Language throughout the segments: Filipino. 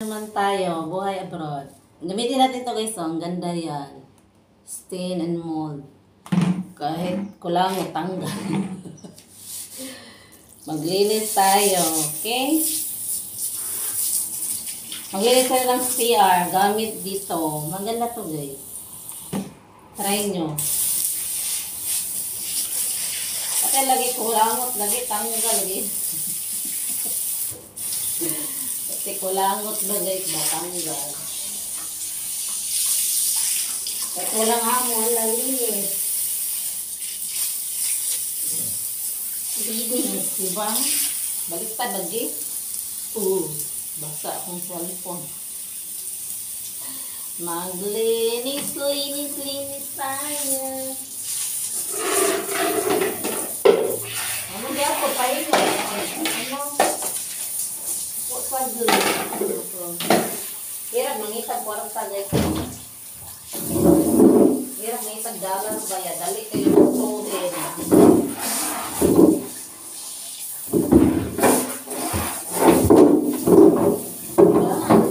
Naman tayo, buhay abroad. Gamitin natin to guys, ang ganda yan. Stain and mold. Kahit kulang tanggal. Maglinis tayo, okay? Maglinis tayo ng CR gamit dito. Maganda to guys. Try nyo. Kasi lagi kulangot, lagi tanggal, lagi. Kasi kulangot ba guys, matanggal. At walang hamon, lalinis. Linis, diba? Baliktad lagi. Basa akong cellphone. Maglinis, linis, linis tayo. Ano ba ako? Pahinga. Ano? Hirap mangitag kwarta guys. Hirap mangitag dalan ba ya? Dali kayo ng tubig.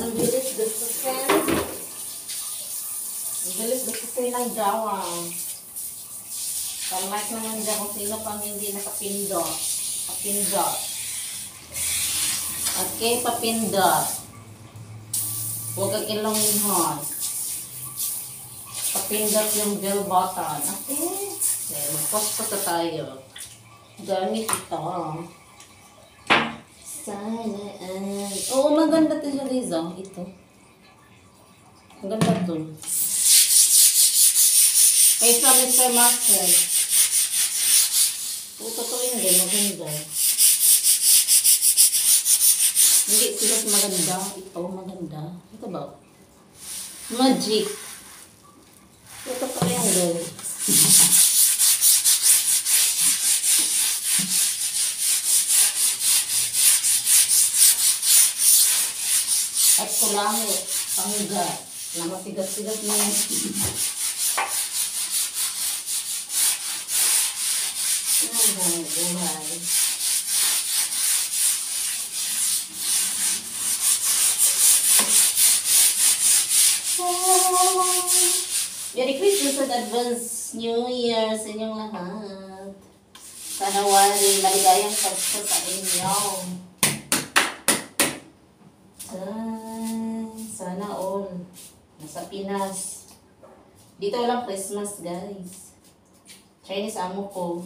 Ang bilis gustusin. Ang bilis gustusin ng jawang. Palike naman dyan kung sino pang hindi nakapindot. Papindot. Okay, papindot. Huwag kang ilongihon. Papindot yung bell button. Okay. Magpost pa tayo. Gamit ito. Sana. Oo, maganda ito yung Liza. Ito. Maganda ito. Kaysa Mr. Marcel. Totoo yun din. Maganda. Hindi sila maganda. Ito maganda. Ito ba? Magic. Ito pa yan guys. At kulangit. Pangga. Na matigas-tigas na yan. Ay, buhay. Merry Christmas at Advance New Year sa inyong lahat. Sana walang maligayang Pasko sa inyo. Sana all. Nasa Pinas. Dito walang Christmas guys. Chinese amo ko.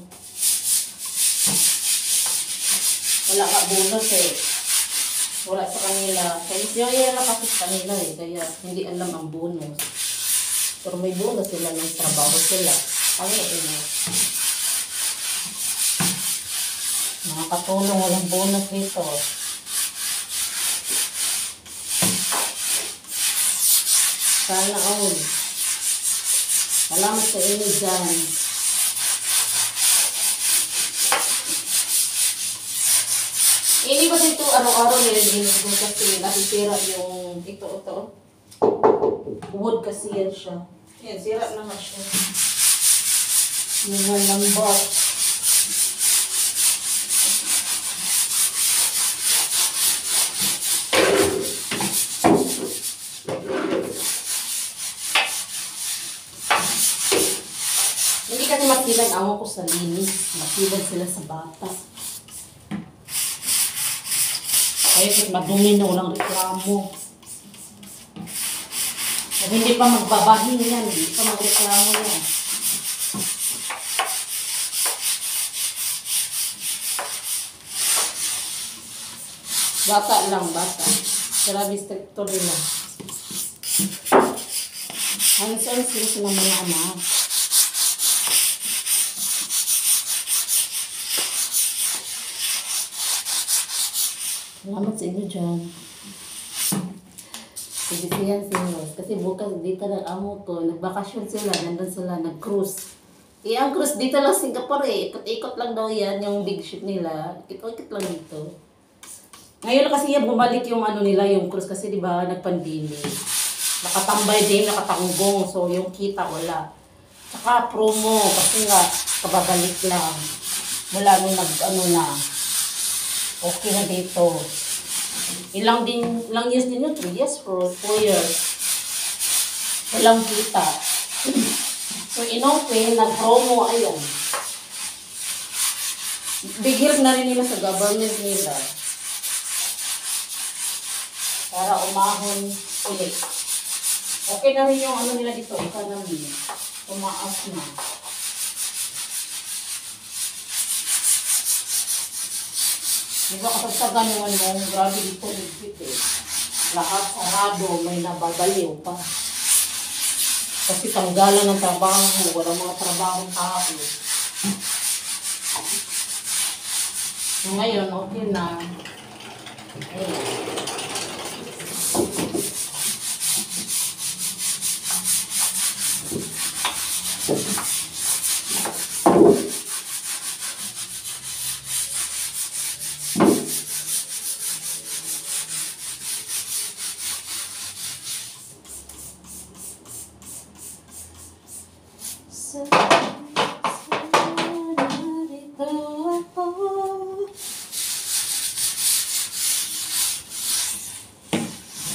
Wala ka bonus eh. Wala sa kanila. Chinese New Year lang kasi sa kanila eh. Kaya hindi alam ang bonus. Pero may bonus sila ng trabaho sila. Kaya nakakatulong, walang bonus dito. Sana all. Salamat sa inyo dyan. Hindi ba dito araw-araw nililinis ko kasi nasisira yung ito. Wood kasi yan siya. Yan, sira na nga siya. Yung lambot. Hindi kasi masilan ako ko sa linis. Masilan sila sa bata. Kaya madumi na walang reklamo. Kung hindi pa magbabahin yan, hindi pa magreklamo yan. Bata lang, bata. Grabe stricto nila. Hands-on sila sa mga anak. Salamat sa inyo dyan. Pagdisihan sila. Kasi bukas dito ng amo ko, nagbakasyon sila, nandun sila, nag-cruise. Ang cruise dito lang Singapore eh. Ikot-ikot lang daw yan, yung big ship nila. Ikot-ikot lang dito. Ngayon kasi bumalik yung ano nila, yung cruise kasi diba nag-pandemic. Nakatambay din, nakatanggong. So yung kita wala. Tsaka promo, kasi nga, kababalik lang. Wala nung nag-ano na. Okay na dito. Ilang years din yun? 3 years or 4 years. Walang kita. So, inopen, nag-promo, ayun. Big help na rin nila sa government nila. Para umahon ulit. Okay na rin yung ano nila dito, economy. Tumaas na. Di ba kasagsagan naman mo, grabe dito, ligpit eh. Lahat sarado, may nababaliw pa. Kasi tanggalan ng trabaho, walang mga trabahong tao. So, ngayon, okay na. Ayun.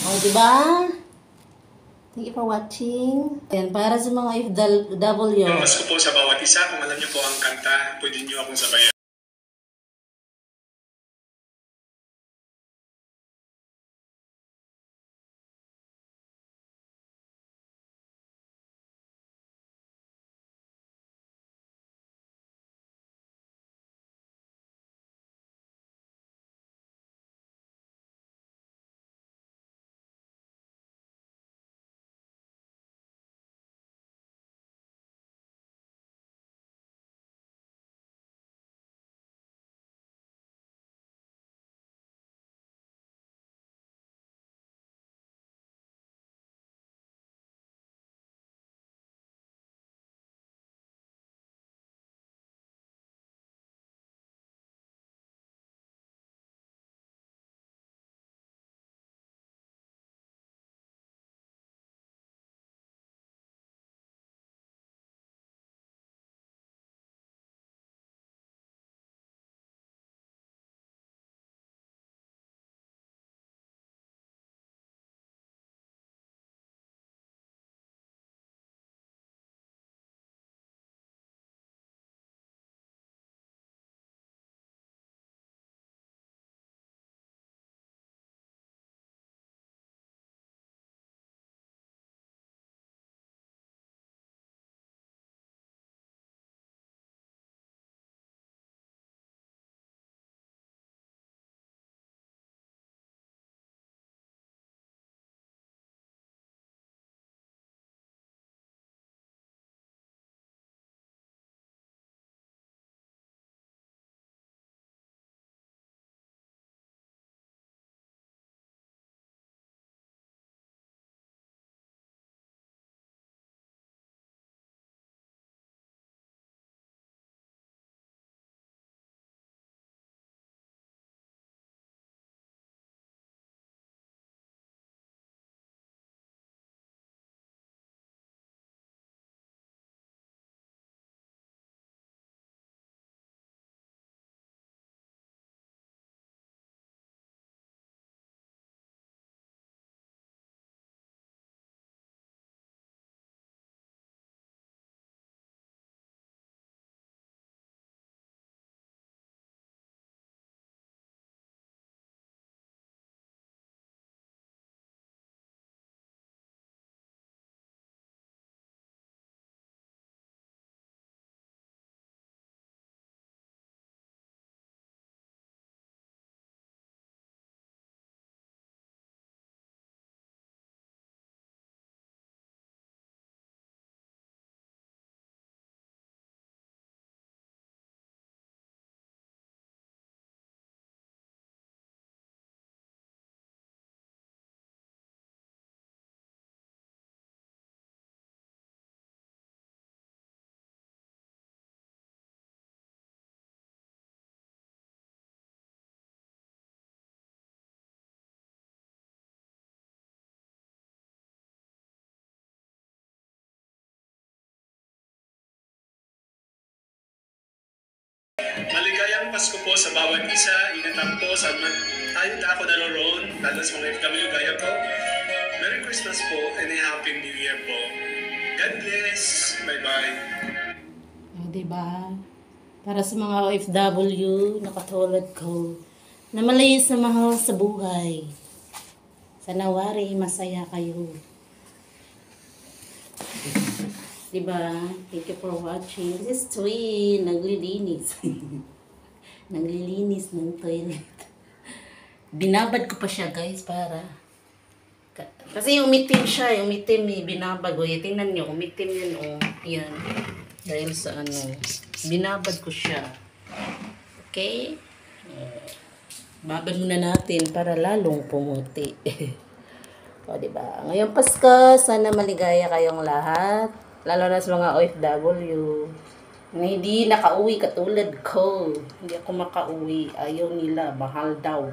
Oh, diba? Thank you for watching. And para sa mga FW. Mas ko po sa bawat isa. Kung alam niyo po ang kanta, pwede niyo akong sabayan. Maligayang Pasko po sa bawat isa. Ingatan po sa tayo na ako naroon, lalo sa mga FW gaya ko. Merry Christmas po and a Happy New Year po. God bless. Bye-bye. O, diba? Para sa mga OFW na katulad ko, na malayo sa mahal sa buhay. Sa nawari, masaya kayo. Diba? Thank you for watching. This is Twin. Naglilinis. Naglilinis ng toilet. Binabad ko pa siya, guys, para... Kasi umitim siya. Umitim eh. Binabad ko. Tingnan nyo. Umitim yan. Oh. Yan. Dahil sa ano. Binabad ko siya. Okay? Babad muna natin para lalong pumuti. O, diba? Ngayong Pasko, sana maligaya kayong lahat. Lalo na sa mga OFW. Na hindi nakauwi katulad ko. Hindi ako makauwi. Ayaw nila. Mahal daw.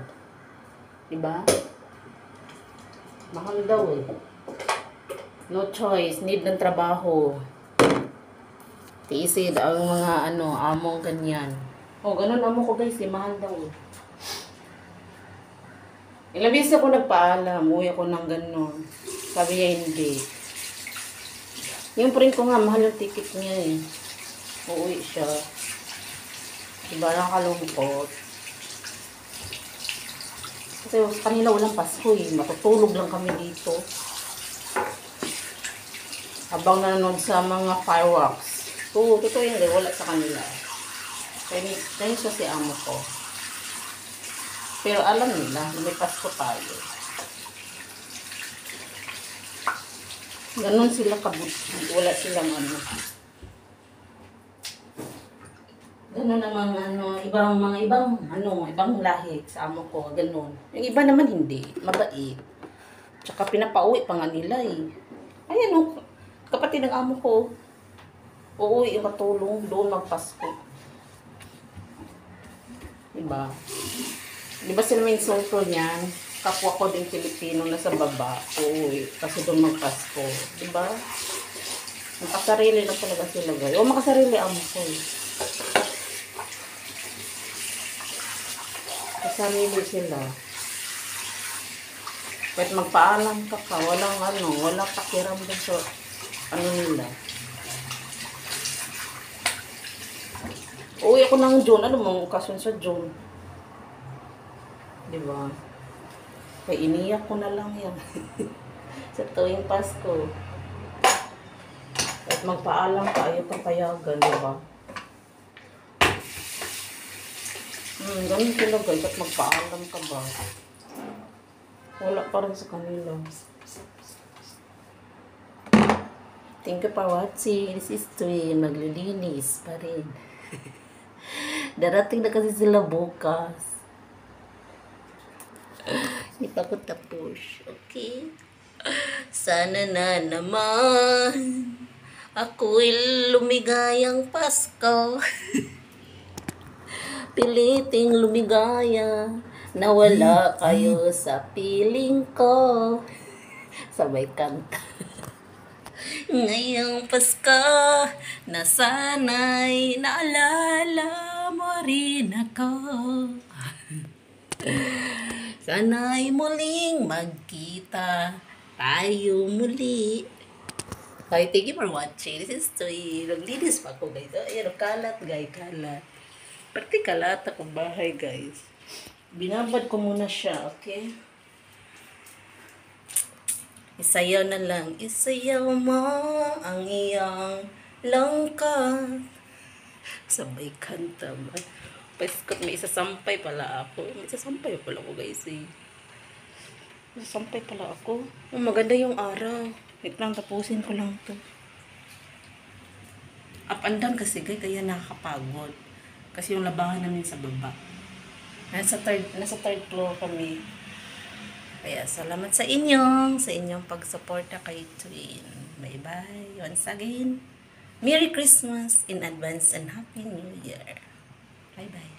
Diba? Mahal daw eh. No choice. Need ng trabaho. Tiisid ang mga among ganyan. O, ganun amo ko guys. Mahal daw eh. Ilang beses ako nagpaalam, uwi ako ng gano'n. Sabi niya hindi. Yung friend ko nga, mahal yung ticket niya eh. Uuwi siya. Diba lang kalungkot. Kasi kanila walang Pasko eh. Matutulog lang kami dito. Habang nanonood sa mga fireworks. Oo, totoo yun eh. Wala sa kanila. Kaya si amo ko. Pero alam nila, may Pasko tayo. Ganon sila kabuti. Wala silang ano. Ganon naman ibang lahi sa amo ko. Ganon. Yung iba naman hindi. Mabait. Tsaka pinapauwi pa nga nila eh. Ayan o. Kapatid ng amo ko. Uuwi yung matulong doon magpasko. Diba? Di ba sila may insulto niyan? Kapwa ko din Pilipino na sa baba. Uy, kasi doon magpasko. Di ba? Makasarili na talaga sila guys. O makasarili amo ko eh. Makasarili sila. Kahit magpaalam ka pa, walang pakiram din sa nila. Uwi ako ng June. Ano mo kasun sa June? Diba? Kaya iniyak ko na lang yan. Sa tuwing Pasko. At magpaalam ka, ayaw pang payagan, diba? Ganun sila guys, at magpaalam ka ba? Wala pa rin sa kanila. Thank you for watching. This is Twin. Maglilinis pa rin. Darating na kasi sila bukas. Hindi pa ko tapos. Okay? Sana na naman ako'y lumigayang Pasko. Piliting lumigaya na wala kayo sa piling ko. Sabay kanta. Ngayong Pasko na sana'y naalala mo rin ako. Sana'y muling magkita tayo muli. Okay, thank you for watching. This is Toy. Naglinis pa ako guys. Ayan, kalat guys, kalat. Pati kalat ako bahay guys. Binabad ko muna siya, okay? Isayaw na lang. Isayaw mo ang iyong langkat. Sabay kanta ba? Paskot, may isasampay pala ako. May isasampay pala ako guys eh. May isasampay pala ako. Oh, maganda yung araw. Wait lang, tapusin ko lang to. Up and down kasi guys, kaya nakakapagod. Kasi yung labangan namin sa baba. Nasa third floor kami. Kaya salamat sa inyong pagsuporta kay Twin. Bye-bye. Once again, Merry Christmas in advance and Happy New Year. Bye-bye.